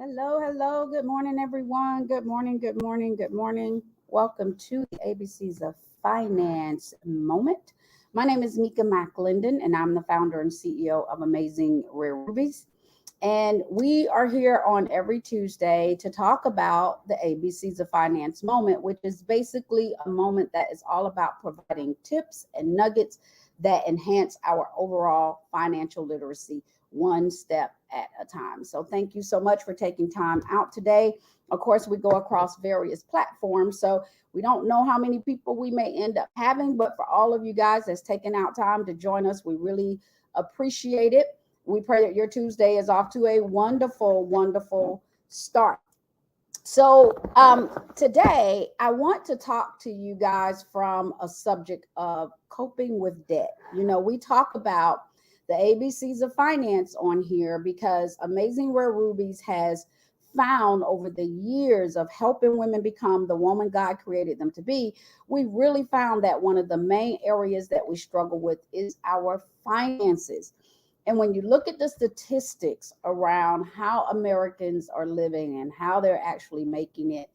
Hello, hello. Good morning, everyone. Good morning, good morning, good morning. Welcome to the ABCs of Finance Moment. My name is Mika McClendon, and I'm the founder and CEO of Amazing Rare Rubies. And we are here on every Tuesday to talk about the ABCs of Finance Moment, which is basically a moment that is all about providing tips and nuggets that enhance our overall financial literacy one step at a time. So thank you so much for taking time out today. Of course, we go across various platforms, so we don't know how many people we may end up having, but for all of you guys that's taken out time to join us, we really appreciate it. We pray that your Tuesday is off to a wonderful, wonderful start. So today I want to talk to you guys from a subject of coping with debt. We talk about the ABCs of finance on here because Amazing Rare Rubies has found over the years of helping women become the woman God created them to be. We really found that one of the main areas that we struggle with is our finances. And when you look at the statistics around how Americans are living and how they're actually making it,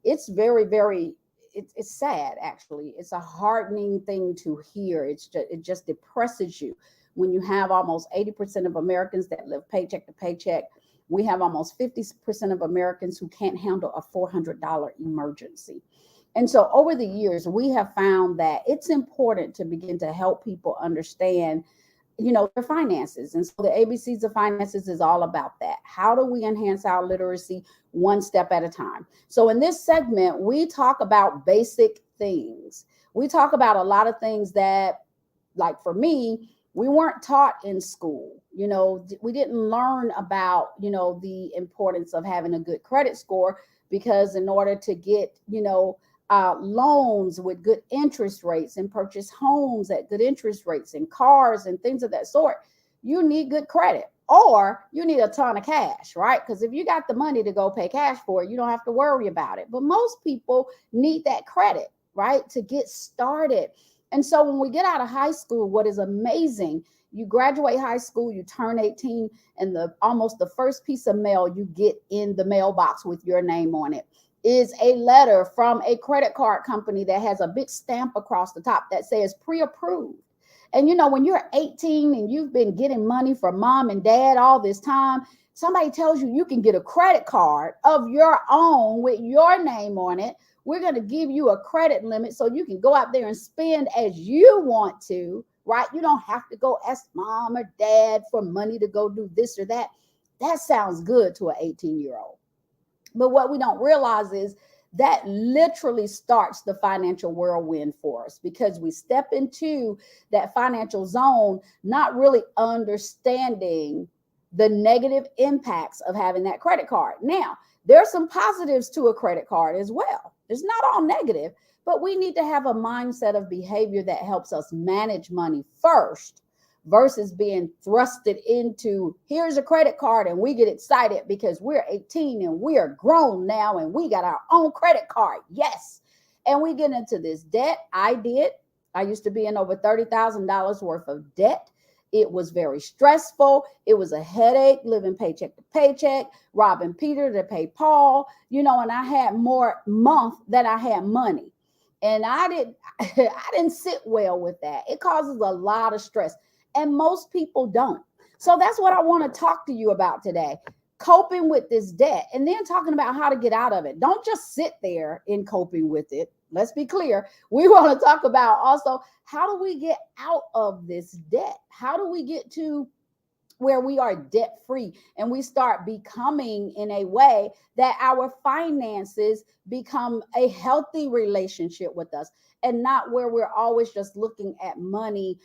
it's very, very, it's sad, actually. It's a hardening thing to hear. It just depresses you when you have almost 80% of Americans that live paycheck to paycheck. We have almost 50% of Americans who can't handle a $400 emergency. And so over the years, we have found that it's important to begin to help people understand their finances. And so the ABCs of finances is all about that. How do we enhance our literacy one step at a time? So in this segment, we talk about basic things. We talk about a lot of things that, like for me, we weren't taught in school. We didn't learn about, the importance of having a good credit score, because in order to get, loans with good interest rates and purchase homes at good interest rates and cars and things of that sort, you need good credit, or you need a ton of cash, right? Because if you got the money to go pay cash for it, you don't have to worry about it. But most people need that credit, right, to get started. And so when we get out of high school, what is amazing, you graduate high school, you turn 18, and almost the first piece of mail you get in the mailbox with your name on it is a letter from a credit card company that has a big stamp across the top that says pre-approved. And when you're 18 and you've been getting money from mom and dad all this time, somebody tells you you can get a credit card of your own with your name on it. We're going to give you a credit limit so you can go out there and spend as you want to, right? You don't have to go ask mom or dad for money to go do this or that. That sounds good to an 18-year-old. But what we don't realize is that literally starts the financial whirlwind for us, because we step into that financial zone not really understanding the negative impacts of having that credit card. Now, there are some positives to a credit card as well. It's not all negative, but we need to have a mindset of behavior that helps us manage money first, versus being thrusted into, here's a credit card, and we get excited because we're 18 and we're grown now and we got our own credit card. Yes. And we get into this debt. I used to be in over $30,000 worth of debt. It was very stressful. It was a headache living paycheck to paycheck, robbing Peter to pay Paul, and I had more month than I had money. And I didn't sit well with that. It causes a lot of stress. And most people don't. So that's what I want to talk to you about today. Coping with this debt, and then talking about how to get out of it. Don't just sit there in coping with it. Let's be clear. We want to talk about also, how do we get out of this debt? How do we get to where we are debt free and we start becoming, in a way that our finances become a healthy relationship with us, and not where we're always just looking at money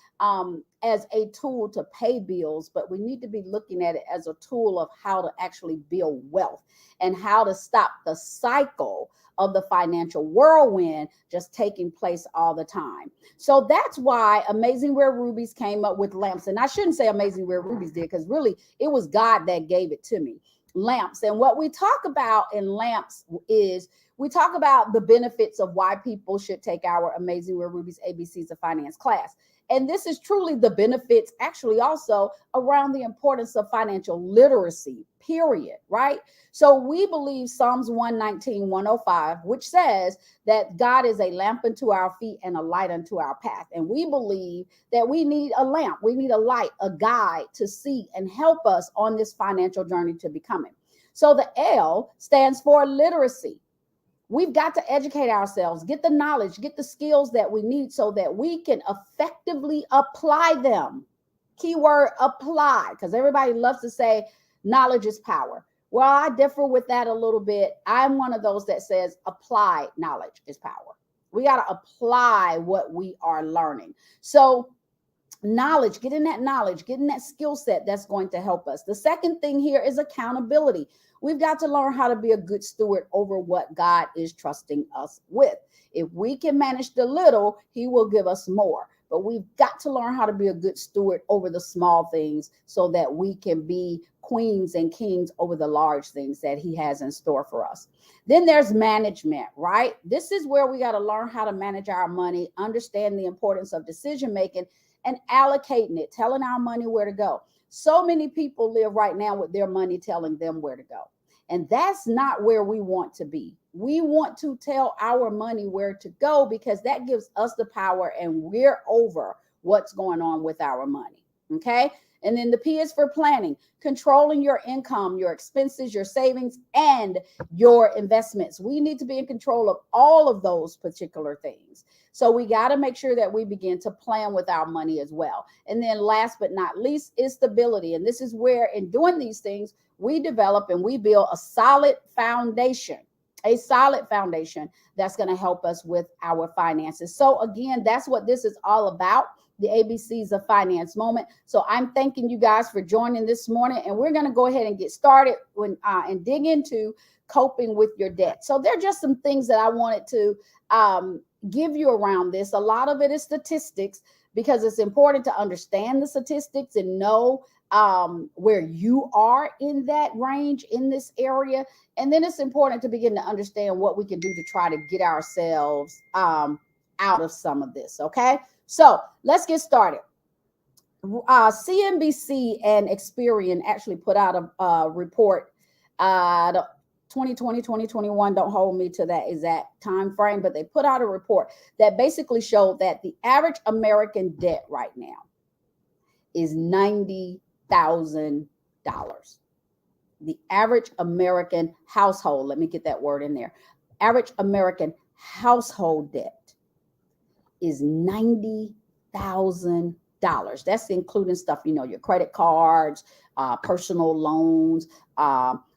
as a tool to pay bills, but we need to be looking at it as a tool of how to actually build wealth and how to stop the cycle of the financial whirlwind just taking place all the time. So that's why Amazing Rare Rubies came up with lamps. And I shouldn't say Amazing Rare Rubies did, because really it was God that gave it to me. Lamps. And what we talk about in lamps is we talk about the benefits of why people should take our Amazing Rare Rubies ABCs of Finance class. And this is truly the benefits, actually, also around the importance of financial literacy, period, right? So we believe Psalms 119, 105, which says that God is a lamp unto our feet and a light unto our path. And we believe that we need a lamp, we need a light, a guide to see and help us on this financial journey to becoming. So the L stands for literacy. We've got to educate ourselves, get the knowledge, get the skills that we need so that we can effectively apply them. Keyword apply, because everybody loves to say knowledge is power. Well, I differ with that a little bit. I'm one of those that says apply knowledge is power. We got to apply what we are learning. So knowledge, getting that knowledge, getting that skill set that's going to help us. The second thing here is accountability. We've got to learn how to be a good steward over what God is trusting us with. If we can manage the little, he will give us more. But we've got to learn how to be a good steward over the small things so that we can be queens and kings over the large things that he has in store for us. Then there's management, right? This is where we got to learn how to manage our money, understand the importance of decision making and allocating it, telling our money where to go. So many people live right now with their money telling them where to go. And that's not where we want to be. We want to tell our money where to go because that gives us the power and we're over what's going on with our money. Okay. And then the P is for planning, controlling your income, your expenses, your savings, and your investments. We need to be in control of all of those particular things. So we got to make sure that we begin to plan with our money as well. And then last but not least is stability. And this is where in doing these things, we develop and we build a solid foundation that's going to help us with our finances. So again, that's what this is all about. The ABCs of Finance Moment. So I'm thanking you guys for joining this morning, and we're going to go ahead and get started and dig into coping with your debt. So there are just some things that I wanted to give you around this. A lot of it is statistics because it's important to understand the statistics and know where you are in that range in this area. And then it's important to begin to understand what we can do to try to get ourselves out of some of this. Okay. So let's get started. CNBC and Experian actually put out a report 2020, 2021. Don't hold me to that exact time frame, but they put out a report that basically showed that the average American debt right now is $90,000. The average American household, let me get that word in there. Average American household debt is $90,000. That's including stuff, your credit cards, personal loans,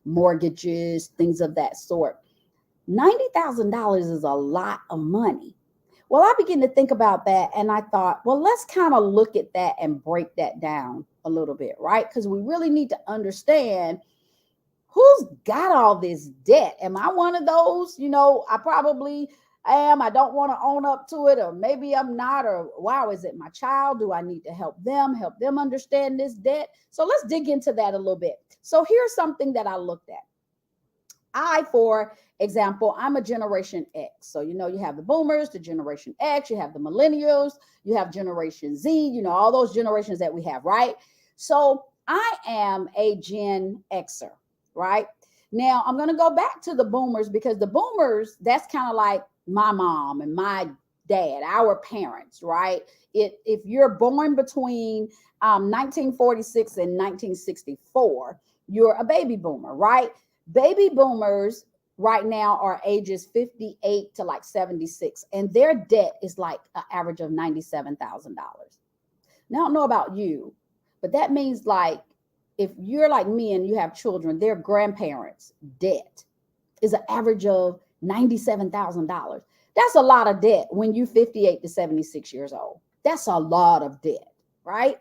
mortgages, things of that sort. $90,000 is a lot of money. Well, I began to think about that and I thought, well, let's kind of look at that and break that down a little bit, right? Because we really need to understand who's got all this debt. Am I one of those? I probably am. I don't want to own up to it, or maybe I'm not, or wow, is it my child? Do I need to help them understand this debt? So let's dig into that a little bit. So here's something that I looked at. For example, I'm a Generation X. So, you have the boomers, the Generation X, you have the millennials, you have Generation Z, all those generations that we have, right? So I am a Gen Xer, right? Now I'm going to go back to the boomers because the boomers, that's kind of like my mom and my dad, our parents, right? If you're born between 1946 and 1964, you're a baby boomer, right? Baby boomers right now are ages 58 to like 76, and their debt is like an average of $97,000. Now, I don't know about you, but that means like if you're like me and you have children, their grandparents' debt is an average of $97,000. That's a lot of debt when you're 58 to 76 years old. That's a lot of debt, right?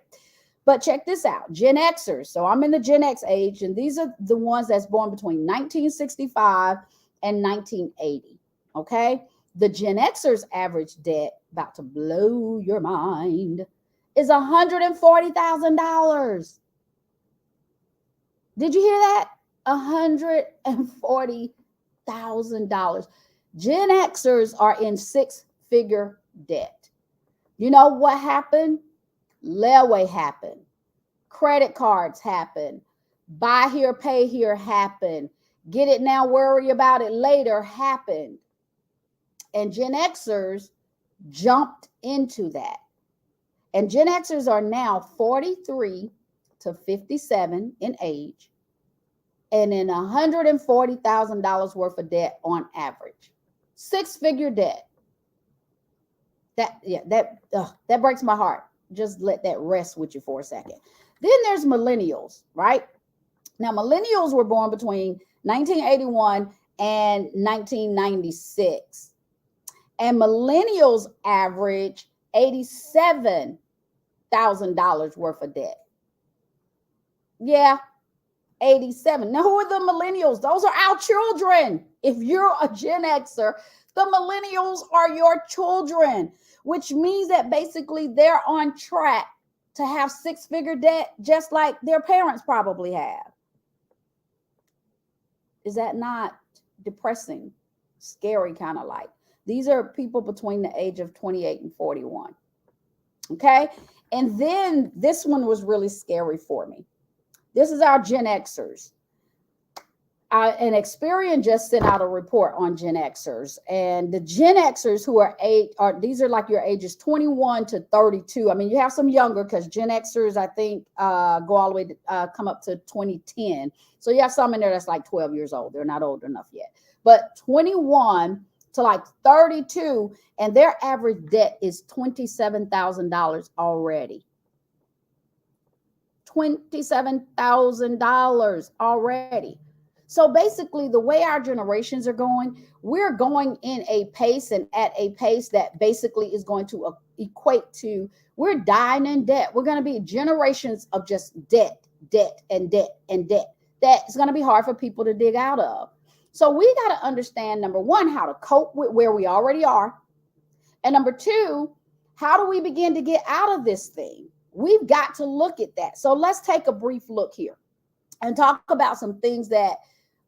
But check this out, Gen Xers. So I'm in the Gen X age, and these are the ones that's born between 1965 and 1980, okay? The Gen Xers' average debt, about to blow your mind, is $140,000. Did you hear that? $140,000. Gen Xers are in six-figure debt. You know what happened layaway happened, credit cards happened, buy here, pay here happened, get it now, worry about it later happened. And Gen Xers jumped into that. And Gen Xers are now 43 to 57 in age and in $140,000 worth of debt on average. Six-figure debt. That breaks my heart. Just let that rest with you for a second. Then there's millennials, right? Now, millennials were born between 1981 and 1996. And millennials average $87,000 worth of debt. Yeah, 87. Now, who are the millennials? Those are our children. If you're a Gen Xer, the millennials are your children, which means that basically they're on track to have six-figure debt just like their parents probably have. Is that not depressing? Scary, kind of like. These are people between the age of 28 and 41. Okay? And then this one was really scary for me. This is our Gen Xers. And Experian just sent out a report on Gen Xers. And the Gen Xers who are these are like your ages 21 to 32. I mean, you have some younger because Gen Xers, I think, go all the way to come up to 2010. So you have some in there that's like 12 years old. They're not old enough yet. But 21 to like 32, and their average debt is $27,000 already. $27,000 already. So basically, the way our generations are going, we're going in a pace and at a pace that basically is going to equate to we're dying in debt. We're going to be generations of just debt, debt, and debt, and debt. That's going to be hard for people to dig out of. So we got to understand, number one, how to cope with where we already are. And number two, how do we begin to get out of this thing? We've got to look at that. So let's take a brief look here and talk about some things that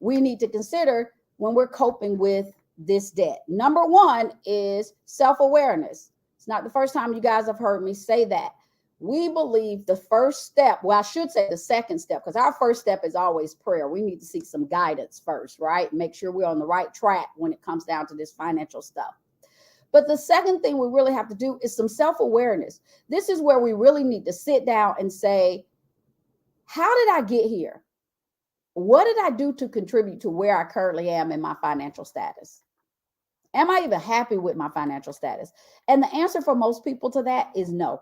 we need to consider when we're coping with this debt. Number one is self-awareness. It's not the first time you guys have heard me say that. We believe the first step, well, I should say the second step, because our first step is always prayer. We need to seek some guidance first, right? Make sure we're on the right track when it comes down to this financial stuff. But the second thing we really have to do is some self-awareness. This is where we really need to sit down and say, how did I get here? What did I do to contribute to where I currently am in my financial status? Am I even happy with my financial status? And the answer for most people to that is no.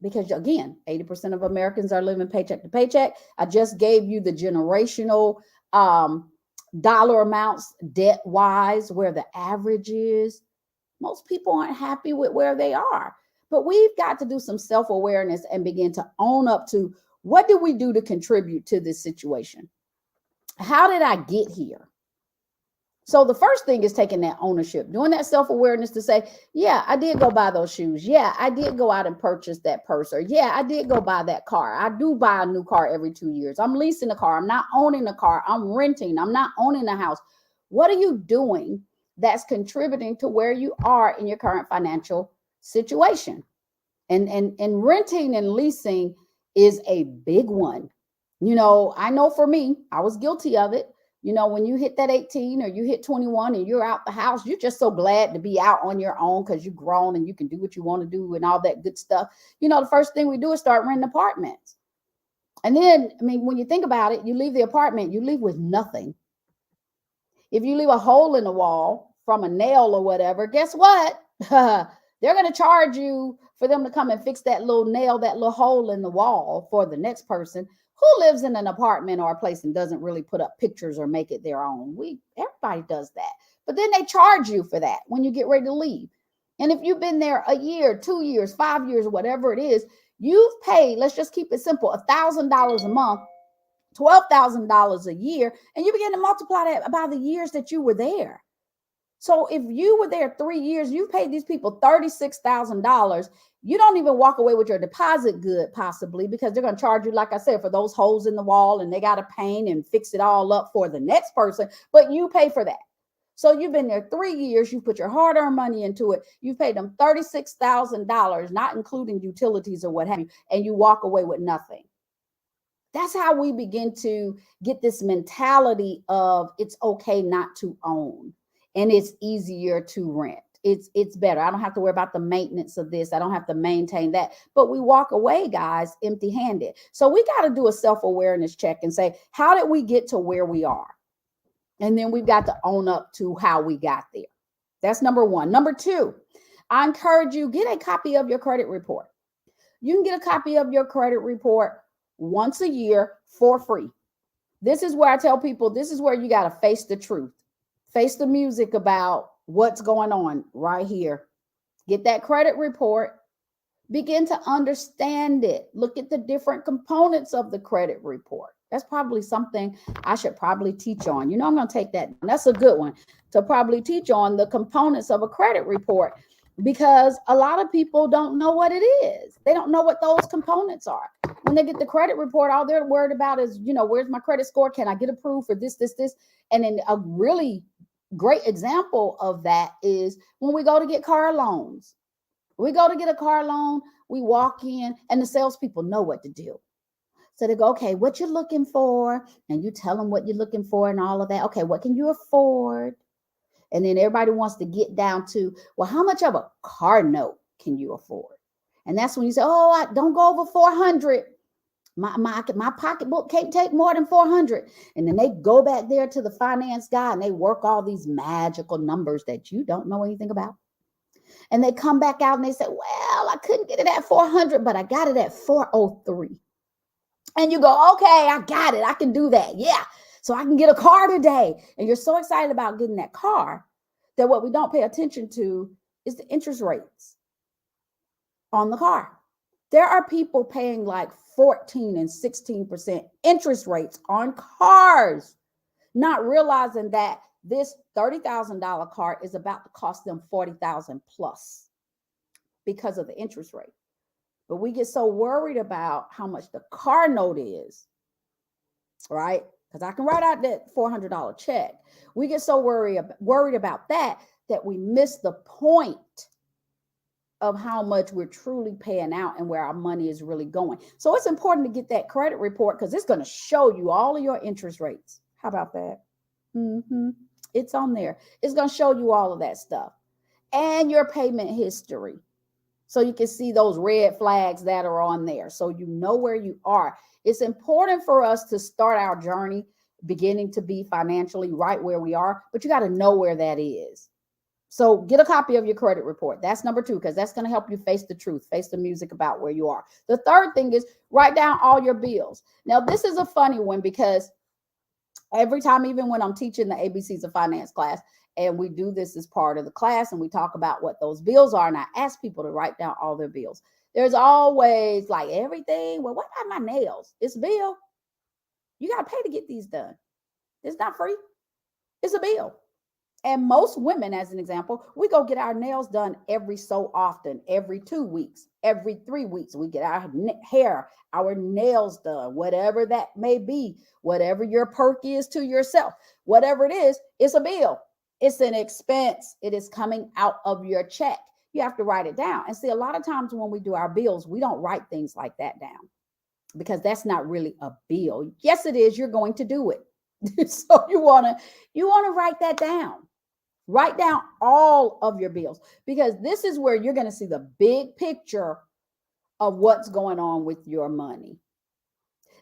Because again, 80% of Americans are living paycheck to paycheck. I just gave you the generational dollar amounts debt-wise, where the average is. Most people aren't happy with where they are. But we've got to do some self-awareness and begin to own up to what did we do to contribute to this situation? How did I get here? So the first thing is taking that ownership, doing that self-awareness to say, yeah, I did go buy those shoes. Yeah, I did go out and purchase that purse. Or yeah, I did go buy that car. I do buy a new car every 2 years. I'm leasing a car. I'm not owning a car. I'm renting. I'm not owning a house. What are you doing that's contributing to where you are in your current financial situation? And renting and leasing is a big one. You know, I know for me, I was guilty of it. You know, when you hit that 18 or you hit 21 and you're out the house, you're just so glad to be out on your own because you've grown and you can do what you want to do and all that good stuff. You know, the first thing we do is start renting apartments. And then, I mean, when you think about it, you leave the apartment, you leave with nothing. If you leave a hole in the wall from a nail or whatever, guess what? They're going to charge you for them to come and fix that little nail, that little hole in the wall for the next person who lives in an apartment or a place and doesn't really put up pictures or make it their own. Everybody does that. But then they charge you for that when you get ready to leave. And if you've been there a year, 2 years, 5 years, whatever it is, you've paid, let's just keep it simple, $1,000 a month, $12,000 a year, and you begin to multiply that by the years that you were there. So if you were there 3 years, you paid these people $36,000. You don't even walk away with your deposit good, possibly, because they're going to charge you, like I said, for those holes in the wall, and they got to paint and fix it all up for the next person, but you pay for that. So you've been there 3 years. You put your hard-earned money into it. You paid them $36,000, not including utilities or what have you, and you walk away with nothing. That's how we begin to get this mentality of it's okay not to own, and it's easier to rent. It's better. I don't have to worry about the maintenance of this. I don't have to maintain that. But we walk away, guys, empty-handed. So we got to do a self-awareness check and say, how did we get to where we are? And then we've got to own up to how we got there. That's number one. Number two, I encourage you, get a copy of your credit report. You can get a copy of your credit report once a year for free. This is where I tell people, this is where you got to face the truth, face the music about what's going on right here. Get that credit report, begin to understand it. Look at the different components of the credit report. That's probably something I should probably teach on. I'm going to take that. That's a good one to probably teach on, the components of a credit report, because a lot of people don't know what it is. They don't know what those components are. When they get the credit report, all they're worried about is, where's my credit score? Can I get approved for this? And then a really great example of that is when we go to get car loans. We go to get a car loan, we walk in, and the salespeople know what to do. So they go, okay, what you're looking for, and you tell them what you're looking for and all of that. Okay, what can you afford? And then everybody wants to get down to, well, how much of a car note can you afford? And that's when you say, oh, I don't go over 400. My pocketbook can't take more than 400. And then they go back there to the finance guy and they work all these magical numbers that you don't know anything about. And they come back out and they say, well, I couldn't get it at 400, but I got it at 403. And you go, okay, I got it. I can do that. Yeah. So I can get a car today. And you're so excited about getting that car that what we don't pay attention to is the interest rates on the car. There are people paying like 14 and 16% interest rates on cars, not realizing that this $30,000 car is about to cost them $40,000 plus because of the interest rate. But we get so worried about how much the car note is, right? Because I can write out that $400 check. We get so worried about that we miss the point of how much we're truly paying out and where our money is really going. So it's important to get that credit report because it's going to show you all of your interest rates. How about that? It's on there. It's going to show you all of that stuff and your payment history. So you can see those red flags that are on there. So you know where you are. It's important for us to start our journey beginning to be financially right where we are, but you got to know where that is. So get a copy of your credit report. That's number two, because that's going to help you face the truth, face the music about where you are. The third thing is write down all your bills. Now, this is a funny one because every time, even when I'm teaching the ABCs of Finance class, and we do this as part of the class, and we talk about what those bills are, and I ask people to write down all their bills. There's always like everything. Well, what about my nails? It's a bill. You got to pay to get these done. It's not free. It's a bill. And most women, as an example, we go get our nails done every so often, every 2 weeks, every 3 weeks. We get our hair, our nails done, whatever that may be, whatever your perk is to yourself, whatever it is, it's a bill. It's an expense. It is coming out of your check. You have to write it down. And see, a lot of times when we do our bills, we don't write things like that down because that's not really a bill. Yes, it is. You're going to do it. So you want to write that down. Write down all of your bills because this is where you're going to see the big picture of what's going on with your money.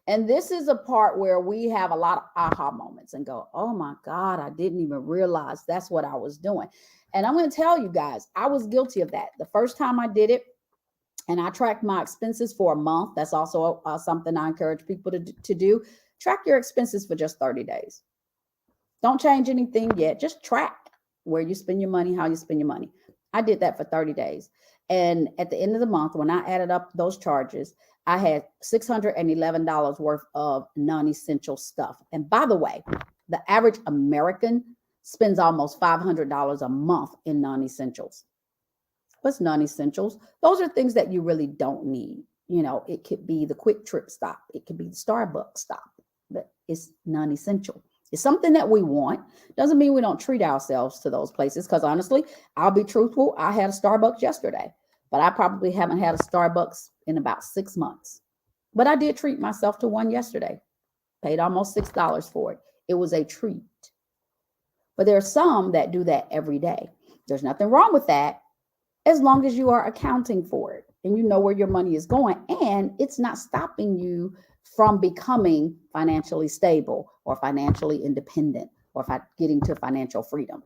And this is a part where we have a lot of aha moments and go, oh my God, I didn't even realize that's what I was doing. And I'm going to tell you guys, I was guilty of that. The first time I did it, and I tracked my expenses for a month. That's also something I encourage people to do. Track your expenses for just 30 days. Don't change anything yet. Just track where you spend your money, how you spend your money. I did that for 30 days. And at the end of the month, when I added up those charges, I had $611 worth of non-essential stuff. And by the way, the average American spends almost $500 a month in non-essentials. What's non-essentials? Those are things that you really don't need. It could be the quick trip stop. It could be the Starbucks stop, but it's non-essential. It's something that we want. Doesn't mean we don't treat ourselves to those places. Because honestly, I'll be truthful. I had a Starbucks yesterday, but I probably haven't had a Starbucks in about 6 months. But I did treat myself to one yesterday. Paid almost $6 for it. It was a treat. But there are some that do that every day. There's nothing wrong with that as long as you are accounting for it and you know where your money is going, and it's not stopping you from becoming financially stable or financially independent or getting to financial freedom.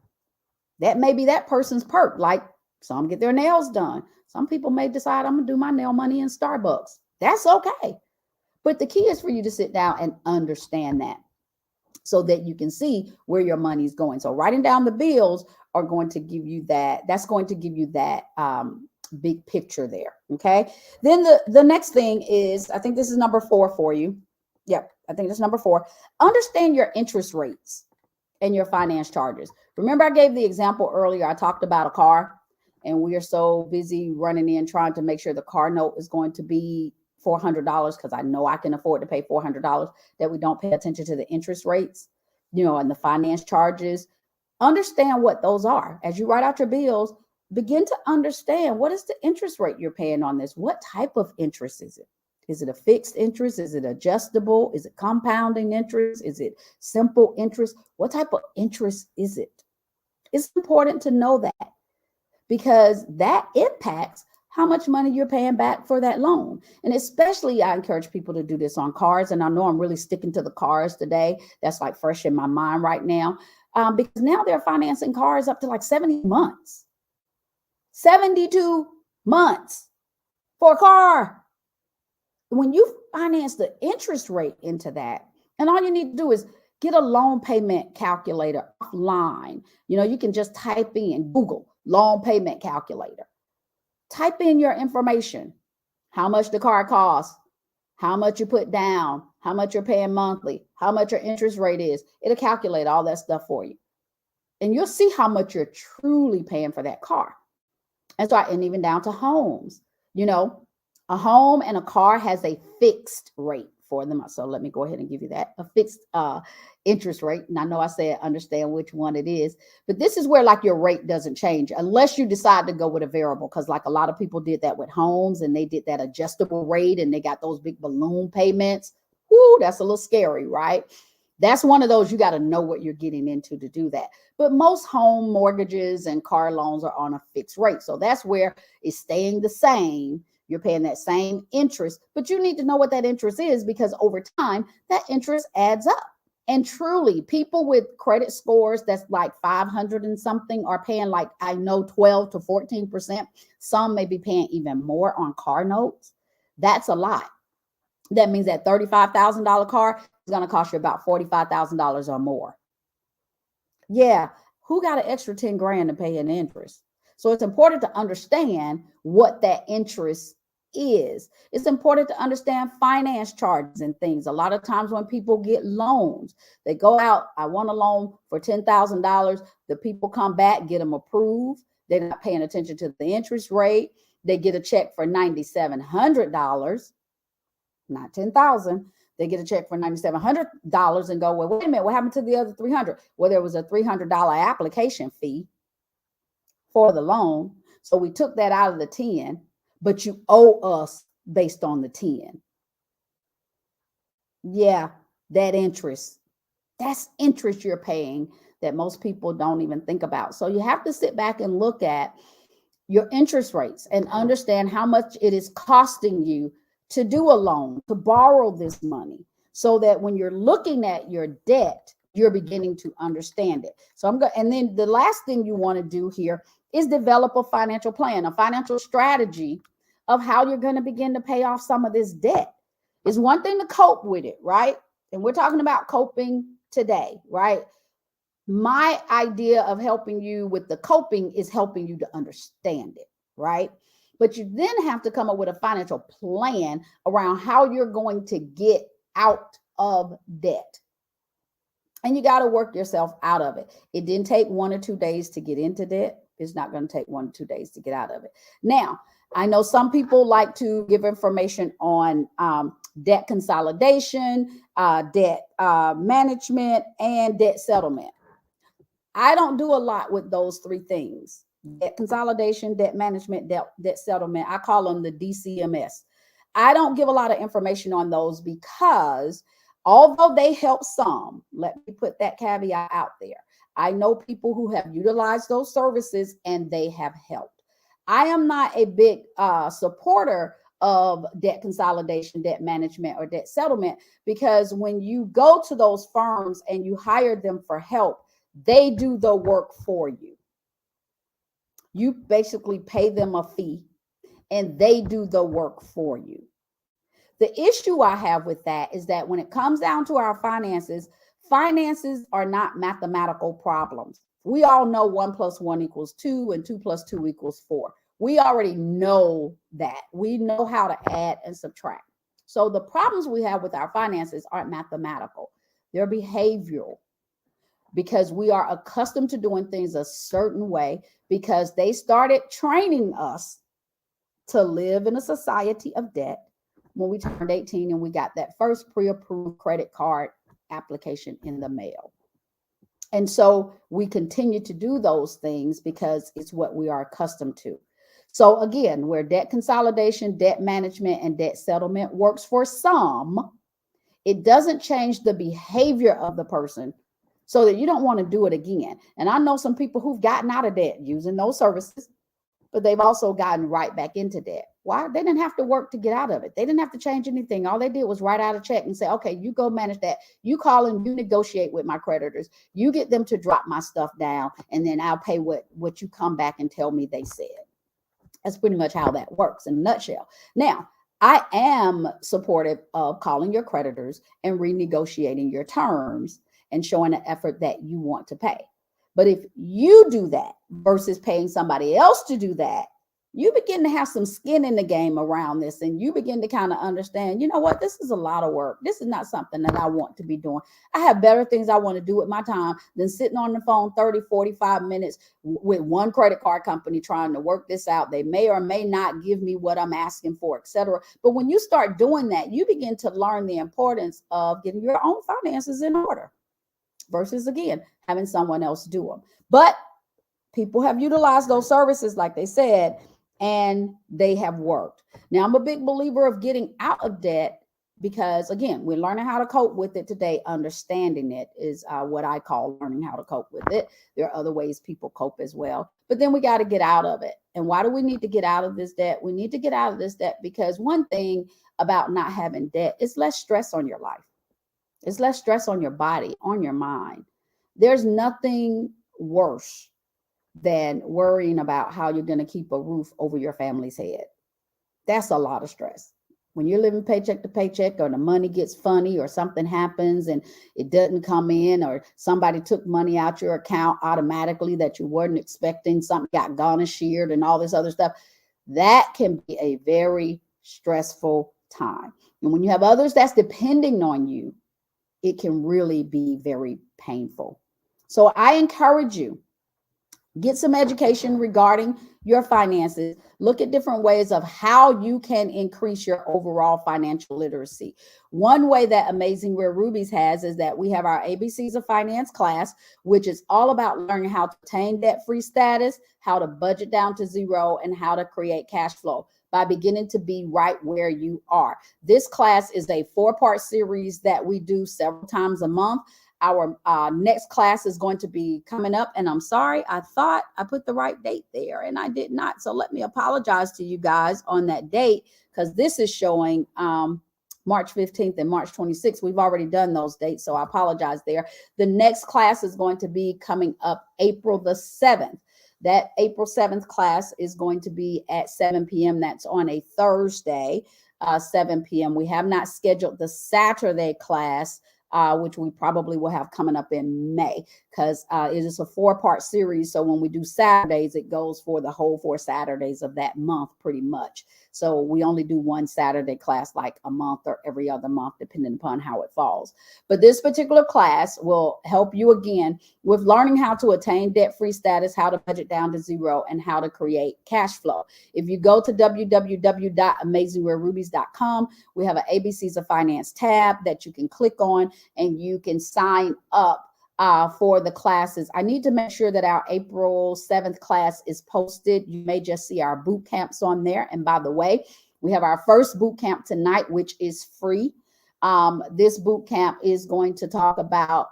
That may be that person's perk. Like some get their nails done. Some people may decide I'm going to do my nail money in Starbucks. That's okay. But the key is for you to sit down and understand that so that you can see where your money is going. So writing down the bills are going to give you that. That's going to give you that big picture there. Okay. Then the next thing is, I think this is number 4 for you. Yep. I think that's number 4. Understand your interest rates and your finance charges. Remember, I gave the example earlier. I talked about a car, and we are so busy running in trying to make sure the car note is going to be $400 because I know I can afford to pay $400, that we don't pay attention to the interest rates, and the finance charges. Understand what those are. As you write out your bills, begin to understand, what is the interest rate you're paying on this? What type of interest is it? Is it a fixed interest? Is it adjustable? Is it compounding interest? Is it simple interest? What type of interest is it? It's important to know that, because that impacts how much money you're paying back for that loan. And especially, I encourage people to do this on cars. And I know I'm really sticking to the cars today. That's like fresh in my mind right now, because now they're financing cars up to like 70 months, 72 months for a car. When you finance the interest rate into that, and all you need to do is get a loan payment calculator offline. You can just type in Google loan payment calculator. Type in your information, how much the car costs, how much you put down, how much you're paying monthly, how much your interest rate is. It'll calculate all that stuff for you. And you'll see how much you're truly paying for that car. And even down to homes. A home and a car has a fixed rate for them. So let me go ahead and give you that, a fixed interest rate. And I know I said understand which one it is, but this is where like your rate doesn't change unless you decide to go with a variable. Because like a lot of people did that with homes, and they did that adjustable rate, and they got those big balloon payments. Whoo, that's a little scary, right? That's one of those, you got to know what you're getting into to do that. But most home mortgages and car loans are on a fixed rate. So that's where it's staying the same. You're paying that same interest, but you need to know what that interest is, because over time, that interest adds up. And truly, people with credit scores that's like 500 and something are paying, like, I know, 12 to 14%. Some may be paying even more on car notes. That's a lot. That means that $35,000 car is going to cost you about $45,000 or more. Yeah. Who got an extra 10 grand to pay in interest? So it's important to understand what that interest is. It's important to understand finance charges and things. A lot of times when people get loans, they go out, I want a loan for $10,000. The people come back, get them approved. They're not paying attention to the interest rate. They get a check for $9,700, not $10,000. They get a check for $9,700 and go, well, wait a minute, what happened to the other $300? Well, there was a $300 application fee for the loan. So we took that out of the 10, but you owe us based on the 10. Yeah, that interest. That's interest you're paying that most people don't even think about. So you have to sit back and look at your interest rates and understand how much it is costing you to do a loan, to borrow this money, so that when you're looking at your debt, you're beginning to understand it. So and then the last thing you want to do here is develop a financial plan, a financial strategy of how you're going to begin to pay off some of this debt. It's one thing to cope with it, right? And we're talking about coping today, right? My idea of helping you with the coping is helping you to understand it, right? But you then have to come up with a financial plan around how you're going to get out of debt. And you got to work yourself out of it. It didn't take 1 or 2 days to get into debt. It's not going to take 1 or 2 days to get out of it. Now, I know some people like to give information on debt consolidation, debt management, and debt settlement. I don't do a lot with those three things: debt consolidation, debt management, debt settlement. I call them the DCMS. I don't give a lot of information on those because although they help some, let me put that caveat out there. I know people who have utilized those services and they have helped. I am not a big supporter of debt consolidation, debt management, or debt settlement, because when you go to those firms and you hire them for help, they do the work for you. You basically pay them a fee and they do the work for you. The issue I have with that is that when it comes down to our finances, finances are not mathematical problems. We all know 1 + 1 = 2 and 2 + 2 = 4. We already know that. We know how to add and subtract. So the problems we have with our finances aren't mathematical. They're behavioral, because we are accustomed to doing things a certain way, because they started training us to live in a society of debt when we turned 18 and we got that first pre-approved credit card application in the mail. And so we continue to do those things because it's what we are accustomed to. So again, where debt consolidation, debt management, and debt settlement works for some, it doesn't change the behavior of the person so that you don't want to do it again. And I know some people who've gotten out of debt using those services, but they've also gotten right back into debt. Why? They didn't have to work to get out of it. They didn't have to change anything. All they did was write out a check and say, okay, you go manage that. You call and you negotiate with my creditors. You get them to drop my stuff down, and then I'll pay what you come back and tell me they said. That's pretty much how that works in a nutshell. Now, I am supportive of calling your creditors and renegotiating your terms and showing an effort that you want to pay. But if you do that versus paying somebody else to do that, you begin to have some skin in the game around this, and you begin to kind of understand, you know what, this is a lot of work. This is not something that I want to be doing. I have better things I want to do with my time than sitting on the phone 30, 45 minutes with one credit card company trying to work this out. They may or may not give me what I'm asking for, etc. But when you start doing that, you begin to learn the importance of getting your own finances in order versus, again, having someone else do them. But people have utilized those services, like they said, and they have worked. Now, I'm a big believer of getting out of debt because, again, we're learning how to cope with it today. Understanding it is what I call learning how to cope with it. There are other ways people cope as well, but then we got to get out of it. And why do we need to get out of this debt? We need to get out of this debt because one thing about not having debt is less stress on your life. It's less stress on your body, on your mind. There's nothing worse than worrying about how you're going to keep a roof over your family's head. That's a lot of stress. When you're living paycheck to paycheck, or the money gets funny, or something happens and it doesn't come in, or somebody took money out your account automatically that you weren't expecting, something got garnished and all this other stuff, that can be a very stressful time. And when you have others that's depending on you, it can really be very painful. So I encourage you, get some education regarding your finances. Look at different ways of how you can increase your overall financial literacy. One way that Amazing Rare Rubies has is that we have our ABCs of Finance class, which is all about learning how to attain debt-free status, how to budget down to zero, and how to create cash flow by beginning to be right where you are. This class is a 4-part series that we do several times a month. Our next class is going to be coming up, and I'm sorry, I thought I put the right date there and I did not. So let me apologize to you guys on that date, because this is showing March 15th and March 26th. We've already done those dates, so I apologize there. The next class is going to be coming up April the 7th. That April 7th class is going to be at 7 p.m. That's on a Thursday, 7 p.m. We have not scheduled the Saturday class which we probably will have coming up in May, because it is a 4-part series. So when we do Saturdays, it goes for the whole 4 Saturdays of that month, pretty much. So we only do one Saturday class like a month or every other month, depending upon how it falls. But this particular class will help you again with learning how to attain debt-free status, how to budget down to zero, and how to create cash flow. If you go to www.amazingwhererubies.com, we have an ABCs of Finance tab that you can click on, and you can sign up for the classes. I need to make sure that our April 7th class is posted. You may just see our boot camps on there. And by the way, we have our first boot camp tonight, which is free. This boot camp is going to talk about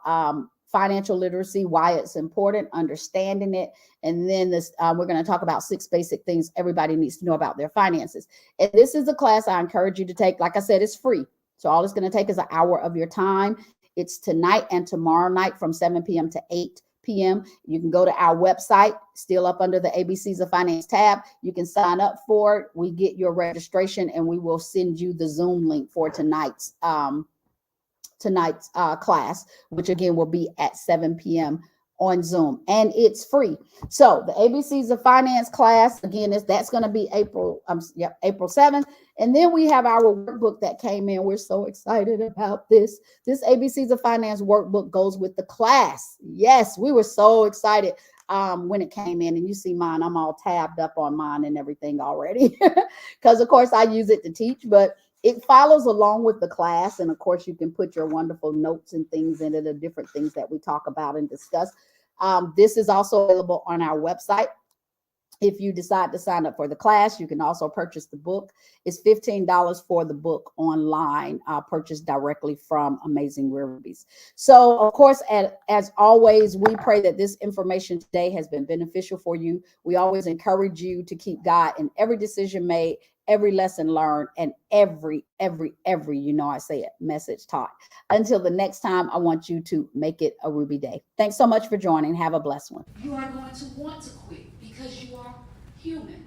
financial literacy, why it's important, understanding it. And then we're going to talk about 6 basic things everybody needs to know about their finances. And this is a class I encourage you to take. Like I said, it's free. So all it's going to take is an hour of your time. It's tonight and tomorrow night from 7 p.m. to 8 p.m. You can go to our website, still up under the ABCs of Finance tab. You can sign up for it. We get your registration, and we will send you the Zoom link for tonight's class, which again will be at 7 p.m. on Zoom, and it's free. So the ABCs of Finance class, again, that's going to be April 7th. And then we have our workbook that came in. We're so excited about this. This ABCs of Finance workbook goes with the class. Yes, we were so excited when it came in. And you see mine, I'm all tabbed up on mine and everything already, because of course I use it to teach, but it follows along with the class. And of course, you can put your wonderful notes and things in it, the different things that we talk about and discuss. This is also available on our website. If you decide to sign up for the class, you can also purchase the book. It's $15 for the book online, purchased directly from Amazing Rubies. So, of course, as always, we pray that this information today has been beneficial for you. We always encourage you to keep God in every decision made, every lesson learned, and every, I say it, message taught. Until the next time, I want you to make it a Ruby day. Thanks so much for joining. Have a blessed one. You are going to want to quit because you are human.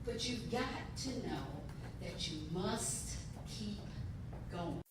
But you've got to know that you must keep going.